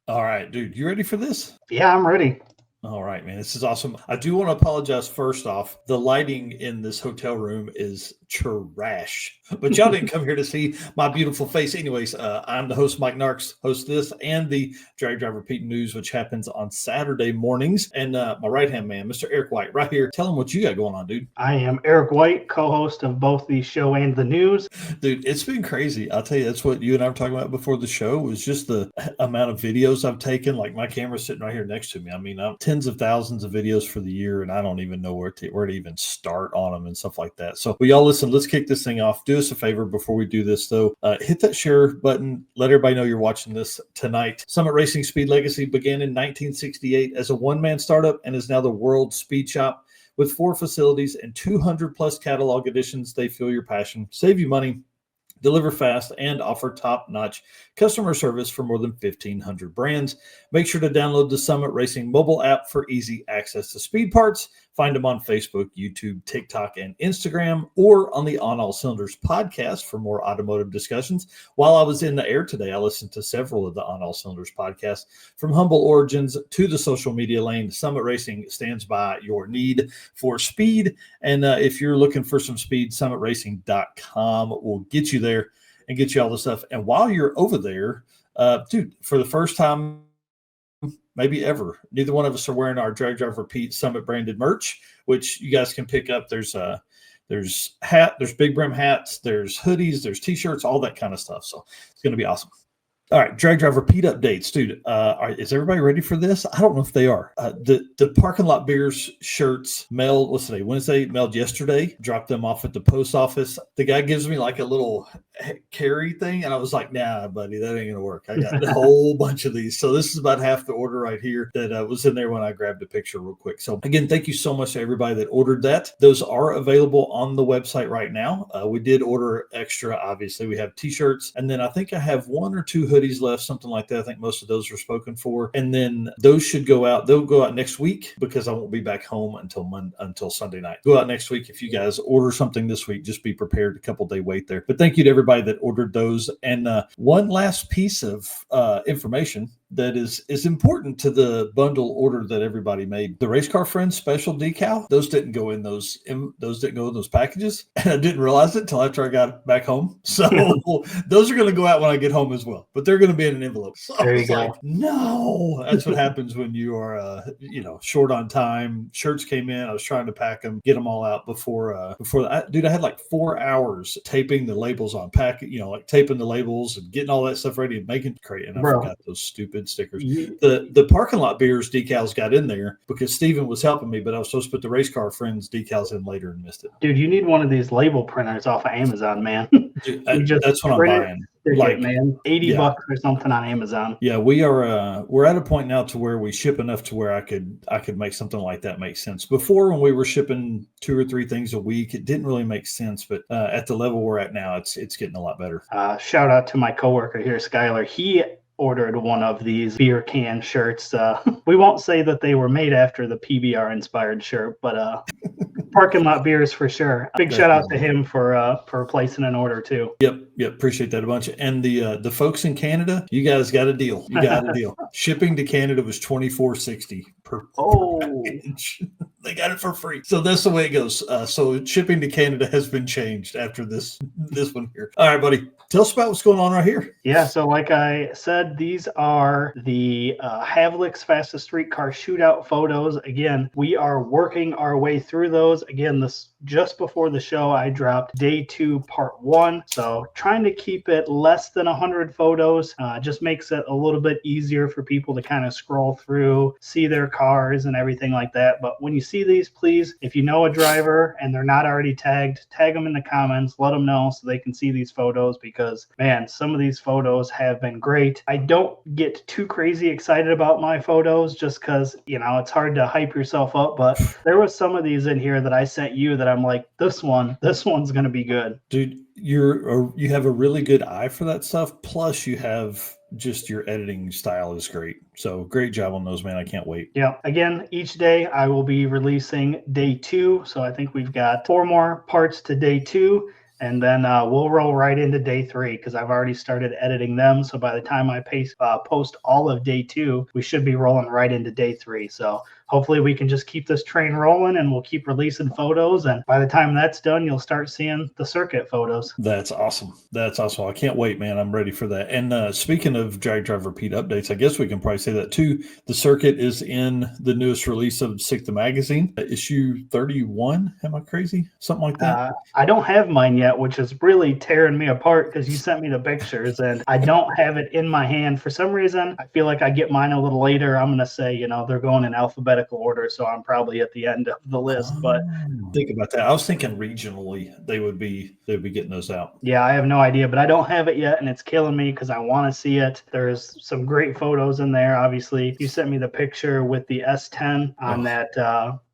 All right, dude, you ready for this? Yeah, I'm ready. All right, man, this is awesome. I do want to apologize first off. The lighting in this hotel room is trash, but y'all didn't come here to see my beautiful face. Anyways, I'm the host, Mike Narks, host this and the Drag Driver Pete News, which happens on Saturday mornings. And my right hand man, Mr. Eric White, right here. Tell him what you got going on, dude. I am Eric White, co-host of both the show and the news. Dude, it's been crazy. I'll tell you, that's what you and I were talking about before the show was just the amount of videos I've taken. Like my camera's sitting right here next to me. I mean, I'm tens of thousands of videos for the year, and I don't even know where to even start on them and stuff like that. So, y'all listen, let's kick this thing off. Do us a favor before we do this, though. Hit that share button. Let everybody know you're watching this tonight. Summit Racing Speed Legacy began in 1968 as a one-man startup and is now the world's speed shop. With 4 facilities and 200 plus catalog editions, they feel your passion, save you money, deliver fast, and offer top-notch customer service for more than 1,500 brands. Make sure to download the Summit Racing mobile app for easy access to speed parts. Find them on Facebook, YouTube, TikTok, and Instagram, or on the On All Cylinders podcast for more automotive discussions. While I was in the air today, I listened to several of the On All Cylinders podcasts. From humble origins to the social media lane, Summit Racing stands by your need for speed. And if you're looking for some speed, summitracing.com will get you there and get you all the stuff. And while you're over there, dude, for the first time maybe ever, neither one of us are wearing our Drag Driver Pete Summit branded merch, which you guys can pick up. There's big brim hats, there's hoodies, there's t-shirts, all that kind of stuff. So it's going to be awesome. All right, Drag Driver Pete updates, dude. Is everybody ready for this? I don't know if they are. The Parking Lot Beers shirts mailed, what's today? Wednesday, mailed yesterday. Dropped them off at the post office. The guy gives me like a little carry thing, and I was like, nah, buddy, that ain't going to work. I got a whole bunch of these. So this is about half the order right here that was in there when I grabbed a picture real quick. So again, thank you so much to everybody that ordered that. Those are available on the website right now. We did order extra, obviously. We have t-shirts, and then I think I have 1 or 2 hoodies left, something like that. I think most of those were spoken for, and then those should go out. They'll go out next week because I won't be back home until Sunday night. Go out next week. If you guys order something this week, just be prepared. A couple day wait there. But thank you to everybody that ordered those. And one last piece of information that is important to the bundle order that everybody made. The Race Car Friends special decal, those didn't go in those packages. And I didn't realize it until after I got back home. So those are going to go out when I get home as well. But they're going to be in an envelope. So there you go. Like, no, that's what happens when you are short on time. Shirts came in. I was trying to pack them, get them all out before dude, I had like 4 hours taping the labels on like taping the labels and getting all that stuff ready and making crate. And I forgot those stupid stickers. The Parking Lot Beers decals got in there because Steven was helping me, but I was supposed to put the Race Car Friends decals in later and missed it. Dude, you need one of these label printers off of Amazon, man. Dude, that's what I'm buying. Like, man, $80 or something on Amazon. Yeah, we're at a point now to where we ship enough to where I could make something like that make sense. Before, when we were shipping 2 or 3 things a week, it didn't really make sense. But at the level we're at now, it's getting a lot better. Shout out to my coworker here, Skylar. He ordered one of these beer can shirts. We won't say that they were made after the PBR inspired shirt, but Parking Lot Beers for sure. Big shout out to him for placing an order too. Yep, appreciate that a bunch. And the folks in Canada, you guys got a deal. You got a deal. Shipping to Canada was $24.60 per package. They got it for free. So that's the way it goes. So shipping to Canada has been changed after this one here. All right, buddy. Tell us about what's going on right here. Yeah, so like I said, these are the Havik's Fastest Street Car Shootout photos. Again, we are working our way through those. Again, this just before the show, I dropped day 2, part 1. So trying to keep it less than 100 photos just makes it a little bit easier for people to kind of scroll through, see their cars and everything like that. But when you see these, please, if you know a driver and they're not already tagged, tag them in the comments, let them know so they can see these photos because, man, some of these photos have been great. I don't get too crazy excited about my photos just because, it's hard to hype yourself up. But there was some of these in here that I sent you that I'm like, this one's going to be good. Dude, you have a really good eye for that stuff. Plus you have just your editing style is great. So great job on those, man. I can't wait. Yeah. Again, each day I will be releasing day 2. So I think we've got 4 more parts to day 2. and then we'll roll right into day 3 because I've already started editing them. So by the time I post all of day 2, we should be rolling right into day 3. So hopefully we can just keep this train rolling, and we'll keep releasing photos. And by the time that's done, you'll start seeing the circuit photos. That's awesome. That's awesome. I can't wait, man. I'm ready for that. And speaking of Drag Drive Repeat updates, I guess we can probably say that too. The circuit is in the newest release of Sik the Magazine, issue 31. Am I crazy? Something like that. I don't have mine yet, which is really tearing me apart because you sent me the pictures and I don't have it in my hand. For some reason, I feel like I get mine a little later. I'm going to say, they're going in alphabetical order, so I'm probably at the end of the list. But Think about that. I was thinking regionally they'd be getting those out. yeah, I have no idea, but I don't have it yet, and it's killing me because I want to see it. There's some great photos in there. Obviously, you sent me the picture with the S10 on that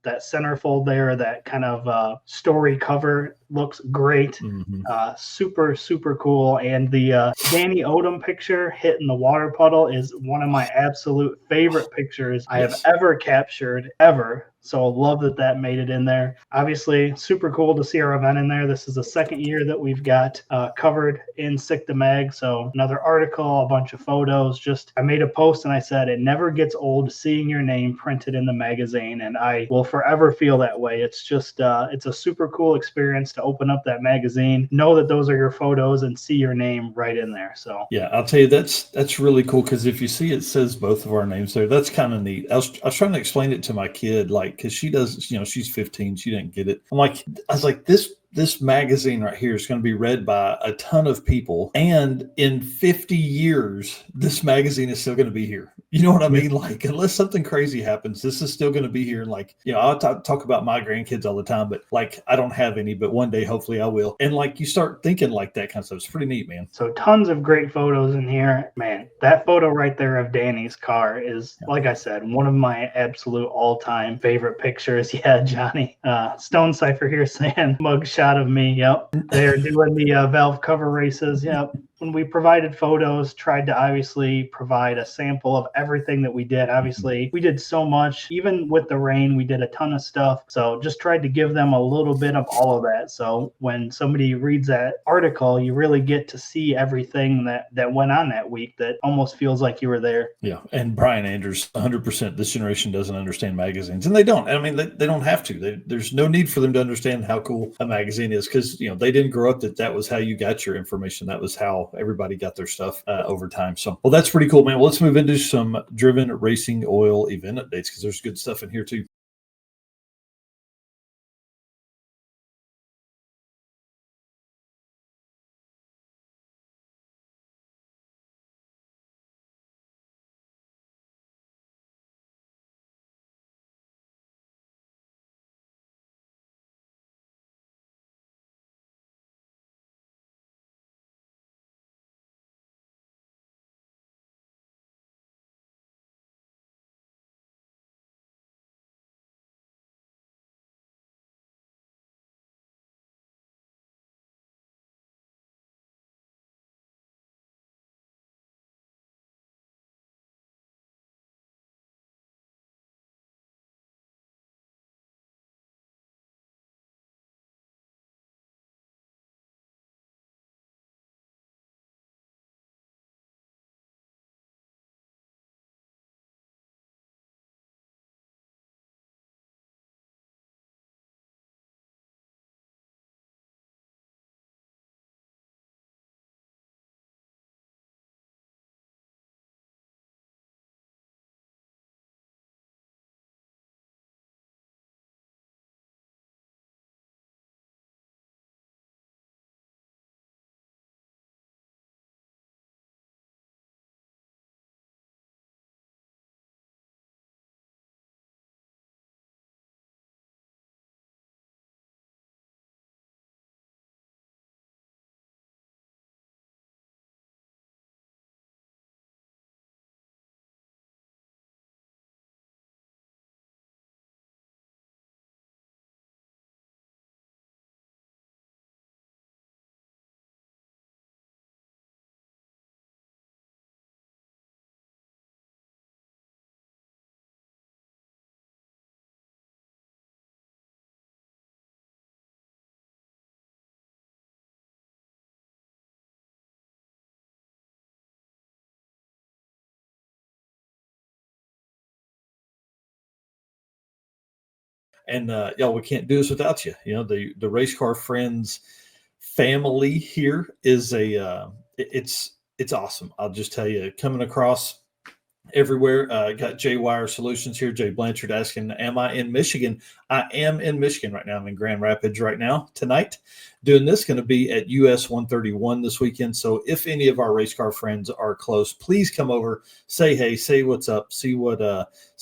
centerfold there, that kind of story cover looks great. Mm-hmm. Super, super cool. And the Danny Odom picture hitting the water puddle is one of my absolute favorite pictures I have ever captured, ever. So love that made it in there. Obviously, super cool to see our event in there. This is the second year that we've got covered in Sik the Mag. So another article, a bunch of photos. I made a post and I said, it never gets old seeing your name printed in the magazine. And I will forever feel that way. It's just, it's a super cool experience to open up that magazine, know that those are your photos, and see your name right in there. So yeah, I'll tell you, that's really cool because if you see it says both of our names there, that's kind of neat. I was trying to explain it to my kid, like, because she does, she's 15, she didn't get it. I was like, this magazine right here is going to be read by a ton of people, and in 50 years this magazine is still going to be here. You know what I mean? Like, unless something crazy happens, this is still going to be here. Like, I'll talk about my grandkids all the time, but like, I don't have any, but one day hopefully I will. And like, you start thinking like that kind of stuff. It's pretty neat, man. So tons of great photos in here. Man, that photo right there of Danny's car is, like I said, one of my absolute all-time favorite pictures. Yeah, Johnny. Stone Cipher here saying mugshot of me. Yep. They're doing the Valve cover races. Yep. When we provided photos, tried to obviously provide a sample of everything that we did. Obviously, we did so much. Even with the rain, we did a ton of stuff. So just tried to give them a little bit of all of that. So when somebody reads that article, you really get to see everything that went on that week. That almost feels like you were there. Yeah. And Brian Andrews, 100%. This generation doesn't understand magazines, and they don't. I mean, they don't have to. There's no need for them to understand how cool a magazine is because, they didn't grow up that was how you got your information. That was how everybody got their stuff over time. So, well, that's pretty cool, man. Well, let's move into some driven racing oil event updates because there's good stuff in here too. And y'all, we can't do this without you. You know, the Race Car Friends family here is it's awesome. I'll just tell you, coming across everywhere. Got Jay Wire Solutions here. Jay Blanchard asking, am I in Michigan? I am in Michigan right now. I'm in Grand Rapids right now tonight. Doing this, going to be at US 131 this weekend. So if any of our race car friends are close, please come over, say hey, say what's up, see what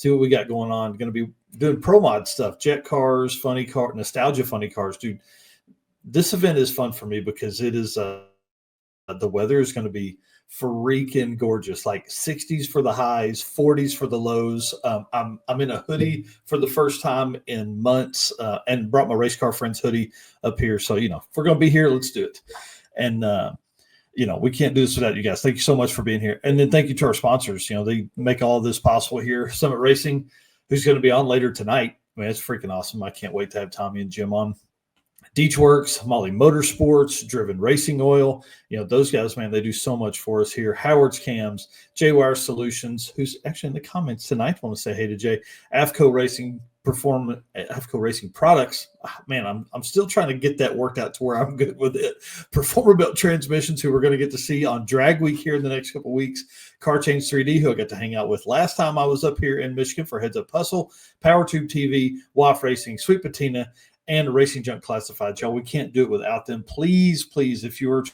we got going on. Going to be doing pro mod stuff, jet cars, funny car, nostalgia funny cars, dude. This event is fun for me because it is the weather is going to be freaking gorgeous, like 60s for the highs, 40s for the lows. I'm in a hoodie for the first time in months, and brought my race car friends hoodie up here. So, you know, if we're going to be here, let's do it. And, you know, we can't do this without you guys. Thank you so much for being here. And then thank you to our sponsors. You know, they make all of this possible here. Summit Racing, who's going to be on later tonight. I mean, it's freaking awesome. I can't wait to have Tommy and Jim on. Deechworks, Molly Motorsports, Driven Racing Oil. You know, those guys, man, they do so much for us here. Howard's Cams, J-Wire Solutions, who's actually in the comments tonight. I want to say hey to Jay. AFCO Racing Products. Man, I'm still trying to get that worked out to where I'm good with it. Performer Belt Transmissions, who we're going to get to see on Drag Week here in the next couple of weeks. Car Change 3D, who I got to hang out with last time I was up here in Michigan for Heads Up Hustle. PowerTube TV, WAF Racing, Sweet Patina, and Racing Junk Classified. Y'all, we can't do it without them. Please, if you're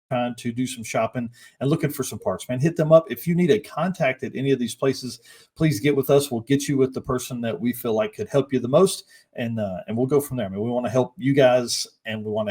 trying to do some shopping and looking for some parts, man, hit them up. If you need a contact at any of these places, please get with us. We'll get you with the person that we feel like could help you the most, and we'll go from there. I mean, we want to help you guys, and we want to